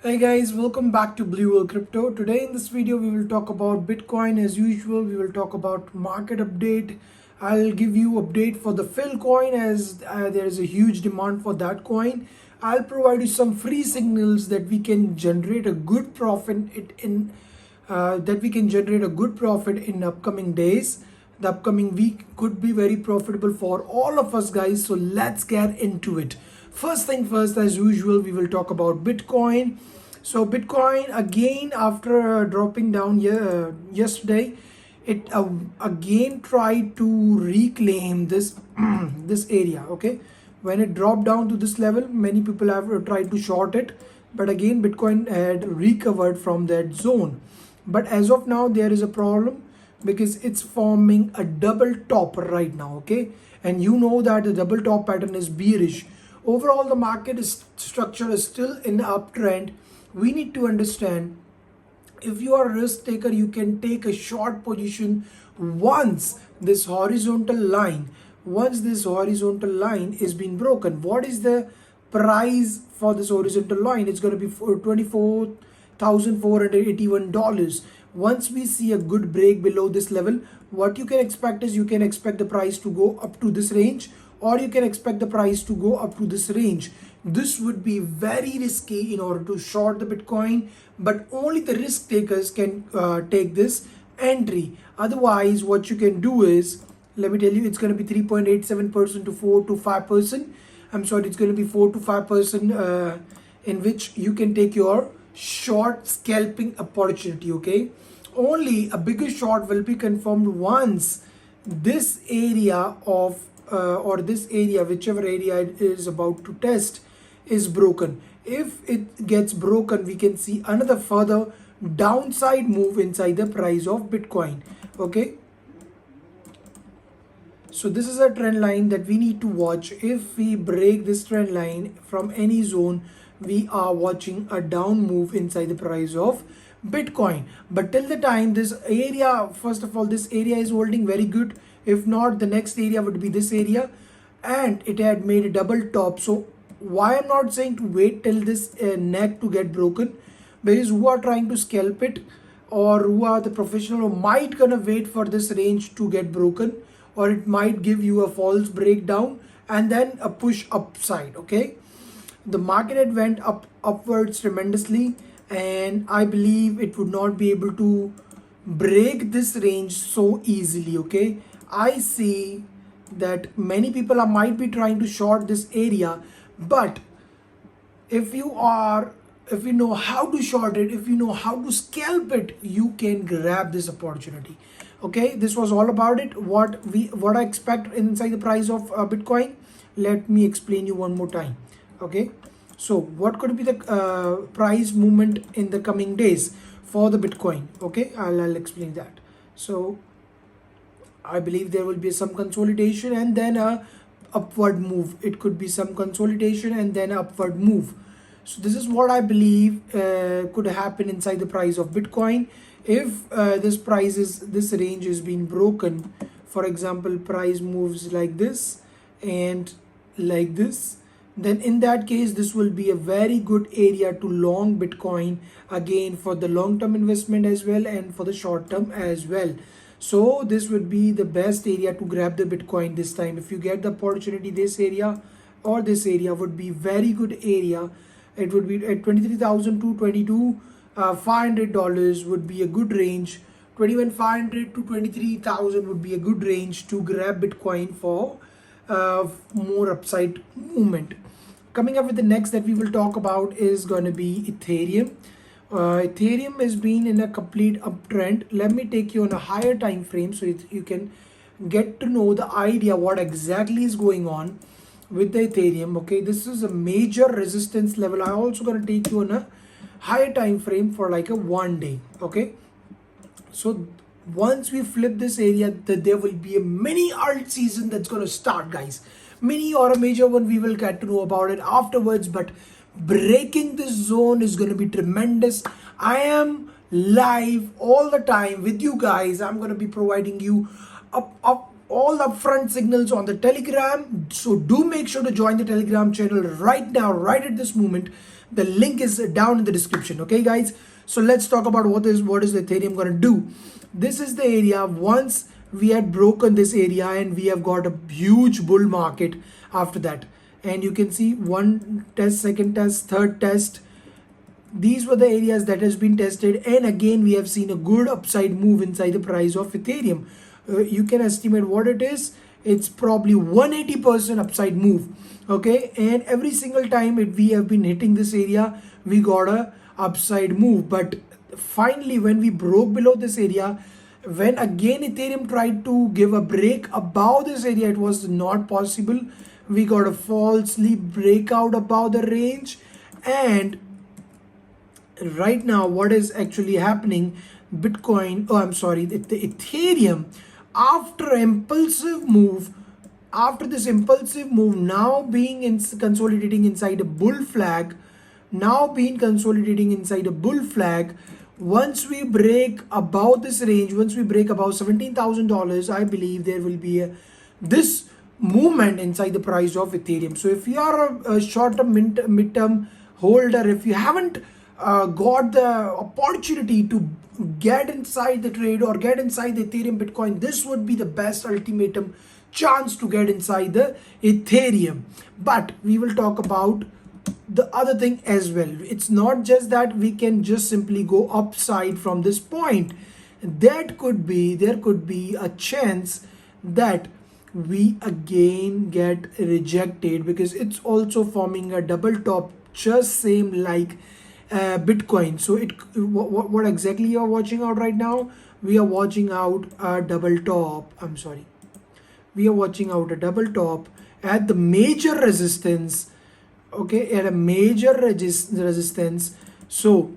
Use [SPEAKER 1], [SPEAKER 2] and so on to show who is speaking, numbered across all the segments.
[SPEAKER 1] Hey guys, welcome back to Blue Whale Crypto. Today in this video we will talk about Bitcoin as usual. We will talk about market update. I'll give you update for the FIL coin as there is a huge demand for that coin. I'll provide you some free signals that we can generate a good profit in upcoming days. The upcoming week could be very profitable for all of us guys. So let's get into it. First thing first, as usual, we will talk about Bitcoin. So Bitcoin again after dropping down yesterday, it again tried to reclaim this this area. Okay, when it dropped down to this level, many people have tried to short it, but again Bitcoin had recovered from that zone. But as of now, there is a problem because it's forming a double top right now. Okay, and you know that the double top pattern is bearish. Overall, the market structure is still in uptrend. We need to understand, if you are a risk taker, you can take a short position once this horizontal line is being broken. What is the price for this horizontal line? It's going to be $24,481. Once we see a good break below this level, what you can expect is, you can expect the price to go up to this range, or you can expect the price to go up to this range. This would be very risky in order to short the Bitcoin, but only the risk takers can take this entry. Otherwise, what you can do is, let me tell you, it's going to be 3.87% to 4 to 5%. I'm sorry, it's going to be 4 to 5% in which you can take your short scalping opportunity. Okay, only a bigger short will be confirmed once this area of or this area, whichever area it is about to test, is broken. If it gets broken, we can see another further downside move inside the price of Bitcoin. Okay, so this is a trend line that we need to watch. If we break this trend line from any zone, we are watching a down move inside the price of Bitcoin. But till the time this area, first of all, this area is holding very good. If not, the next area would be this area, and it had made a double top. So why I'm not saying to wait till this neck to get broken, because who are trying to scalp it, or who are the professional who might gonna wait for this range to get broken, or it might give you a false breakdown and then a push upside. Okay, the market had went upwards tremendously, and I believe it would not be able to break this range so easily. Okay, I see that many people might be trying to short this area, but if you know how to short it, if you know how to scalp it, you can grab this opportunity. Okay, this was all about it. What I expect inside the price of Bitcoin, let me explain you one more time. Okay, so what could be the price movement in the coming days for the Bitcoin? Okay, I'll explain that. So I believe there will be some consolidation and then a upward move. It could be some consolidation and then upward move. So this is what I believe could happen inside the price of Bitcoin. If this range is being broken, for example, price moves like this and like this, then in that case this will be a very good area to long Bitcoin, again for the long term investment as well and for the short term as well. So this would be the best area to grab the Bitcoin this time. If you get the opportunity, this area or this area would be very good area. It would be at 23,000 to 22 $500 would be a good range. 21,500 to 23,000 would be a good range to grab Bitcoin for more upside movement. Coming up with the next that we will talk about is going to be Ethereum. Ethereum has been in a complete uptrend. Let me take you on a higher time frame so you can get to know the idea what exactly is going on with the Ethereum. Okay, this is a major resistance level. I'm also going to take you on a higher time frame for like a 1 day. Okay, so once we flip this area, there will be a mini alt season that's going to start, guys. Mini or a major one, we will get to know about it afterwards, but breaking this zone is going to be tremendous. I am live all the time with you guys. I'm going to be providing you all the upfront signals on the Telegram. So do make sure to join the Telegram channel right now, right at this moment, The link is down in the description. Okay guys, so let's talk about what is the Ethereum going to do. This is the area. Once we had broken this area and we have got a huge bull market after that, and you can see one test, second test, third test. These were the areas that has been tested, and again we have seen a good upside move inside the price of Ethereum. You can estimate what it is. It's probably 180% upside move. Okay, and every single time we have been hitting this area, we got a upside move. But finally, when we broke below this area, when again Ethereum tried to give a break above this area, it was not possible. We got a falsely breakout above the range, and right now what is actually happening, Bitcoin, oh I'm sorry, the Ethereum, after impulsive move, after this impulsive move, now being consolidating inside a bull flag, once we break above this range, once we break above $17,000, I believe there will be this movement inside the price of Ethereum. So if you are a short-term, mid-term holder, if you haven't got the opportunity to get inside the trade or get inside the Ethereum Bitcoin, this would be the best ultimatum chance to get inside the Ethereum. But we will talk about the other thing as well. It's not just that we can just simply go upside from this point. There could be a chance that we again get rejected, because it's also forming a double top, just same like Bitcoin. So what exactly you are watching out right now? We are watching out a double top. I'm sorry. We are watching out a double top at the major resistance. Okay, at a major resistance. So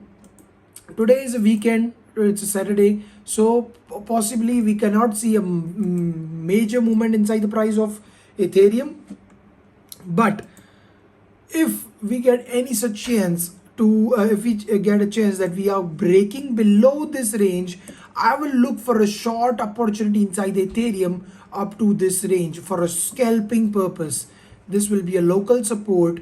[SPEAKER 1] today is a weekend. It's a Saturday. So possibly we cannot see a major movement inside the price of Ethereum. But if we get any such chance to if we get a chance that we are breaking below this range, I will look for a short opportunity inside the Ethereum up to this range for a scalping purpose. This will be a local support.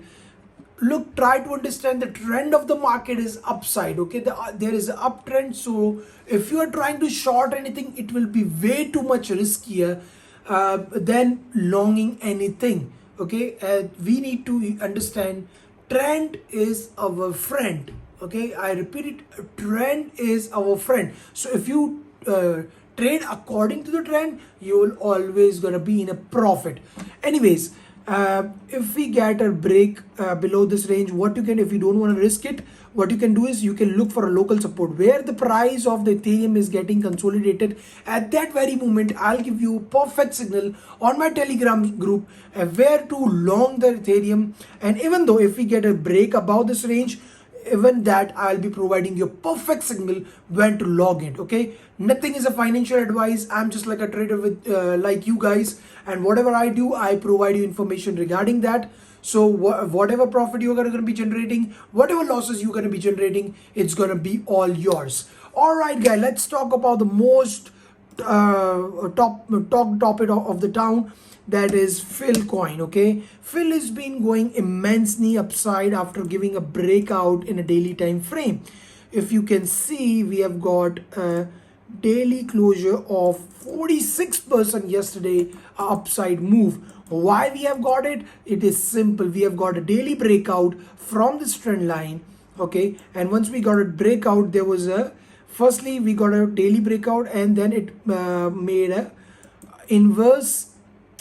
[SPEAKER 1] Look, try to understand the trend of the market is upside. Okay, there is an uptrend. So if you are trying to short anything, it will be way too much riskier than longing anything. Okay, we need to understand trend is our friend. Okay, I repeat it, trend is our friend. So if you trade according to the trend, you will always gonna be in a profit. Anyways, if we get a break below this range, what you can, if you don't want to risk it, what you can do is you can look for a local support where the price of the Ethereum is getting consolidated. At that very moment, I'll give you a perfect signal on my Telegram group where to long the Ethereum. And even though if we get a break above this range, even that I'll be providing you a perfect signal when to log it. Okay, nothing is a financial advice. I'm just like a trader with like you guys, and whatever I do, I provide you information regarding that. So whatever profit you're going to be generating, whatever losses you're going to be generating, it's going to be all yours. All right guys, let's talk about the most top topic of the town, that is FIL coin. Okay, FIL has been going immensely upside after giving a breakout in a daily time frame. If you can see, we have got a daily closure of 46% yesterday, upside move. Why we have got it? It is simple. We have got a daily breakout from this trend line. Okay, and once we got a breakout, there was a firstly we got a daily breakout, and then it made a inverse.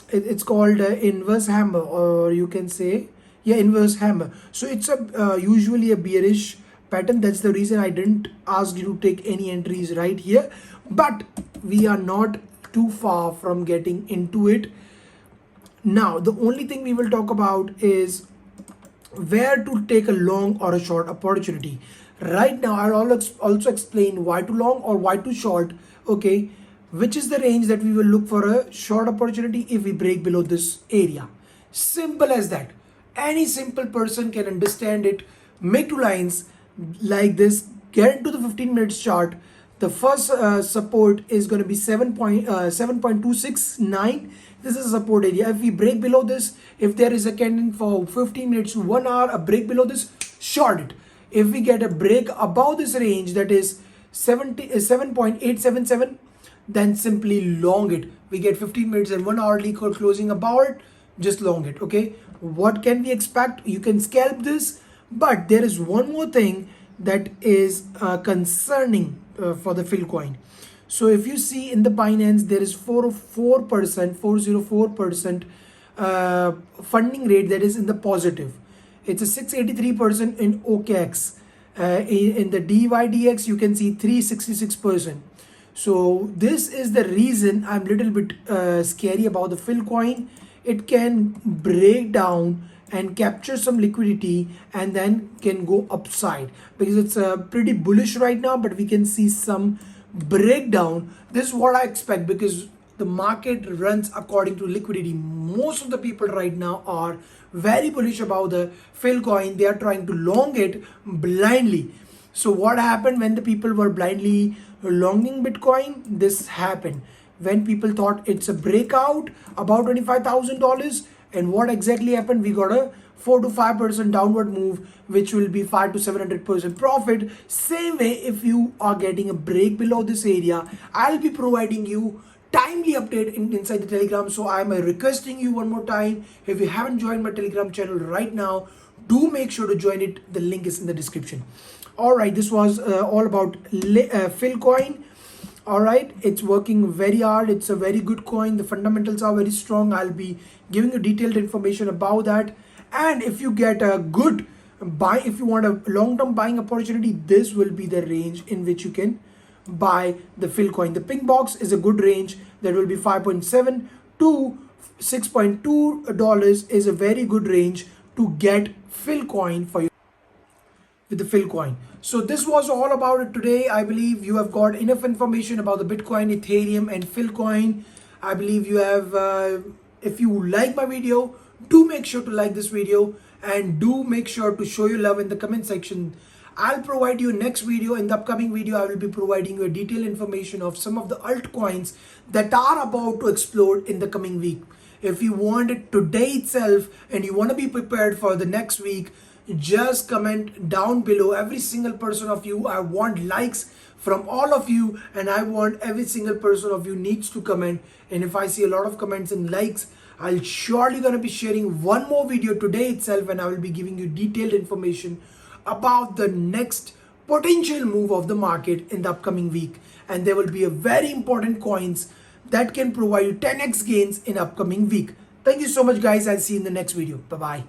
[SPEAKER 1] It's called inverse hammer, or you can say, yeah, inverse hammer. So it's a usually a bearish pattern. That's the reason I didn't ask you to take any entries right here, but we are not too far from getting into it. Now the only thing we will talk about is where to take a long or a short opportunity. Right now I'll also explain why to long or why to short. Okay, which is the range that we will look for a short opportunity if we break below this area. Simple as that. Any simple person can understand it. Make two lines like this, get into the 15 minutes chart. The first support is going to be 7.269. This is a support area. If we break below this, if there is a candle for 15 minutes to 1 hour, a break below this, short it. If we get a break above this range, that is 7.877, then simply long it. We get 15 minutes and 1 hourly closing above it, just long it. Okay, what can we expect? You can scalp this, but there is one more thing that is concerning for the FIL coin. So if you see in the Binance, there is 404% funding rate that is in the positive. It's a 683% in OKX. In the DYDX, you can see 366%. So this is the reason I'm little bit scary about the FIL coin. It can break down and capture some liquidity and then can go upside, because it's pretty bullish right now, but we can see some breakdown. This is what I expect, because the market runs according to liquidity. Most of the people right now are very bullish about the FIL coin. They are trying to long it blindly. So what happened when the people were blindly longing Bitcoin? This happened when people thought it's a breakout about $25,000. And what exactly happened? We got a 4 to 5% downward move, which will be 5 to 700% profit. Same way, if you are getting a break below this area, I'll be providing you timely update inside the Telegram. So I'm requesting you one more time, if you haven't joined my Telegram channel right now, do make sure to join it. The link is in the description. All right, this was all about FIL coin. All right, it's working very hard. It's a very good coin. The fundamentals are very strong. I'll be giving you detailed information about that. And if you get a good buy, if you want a long-term buying opportunity, this will be the range in which you can buy the FIL coin. The pink box is a good range. That will be 5.7 to $6.2 is a very good range to get FIL coin for you with the FIL coin. So this was all about it today. I believe you have got enough information about the Bitcoin, Ethereum and FIL coin. I believe you have, if you like my video, do make sure to like this video and do make sure to show your love in the comment section. I'll provide you next video. In the upcoming video, I will be providing you a detailed information of some of the altcoins that are about to explode in the coming week. If you want it today itself and you want to be prepared for the next week, just comment down below. Every single person of you, I want likes from all of you, and I want every single person of you needs to comment. And if I see a lot of comments and likes, I'll surely gonna be sharing one more video today itself, and I will be giving you detailed information about the next potential move of the market in the upcoming week. And there will be a very important coins that can provide you 10x gains in upcoming week. Thank you so much guys. I'll see you in the next video. Bye bye.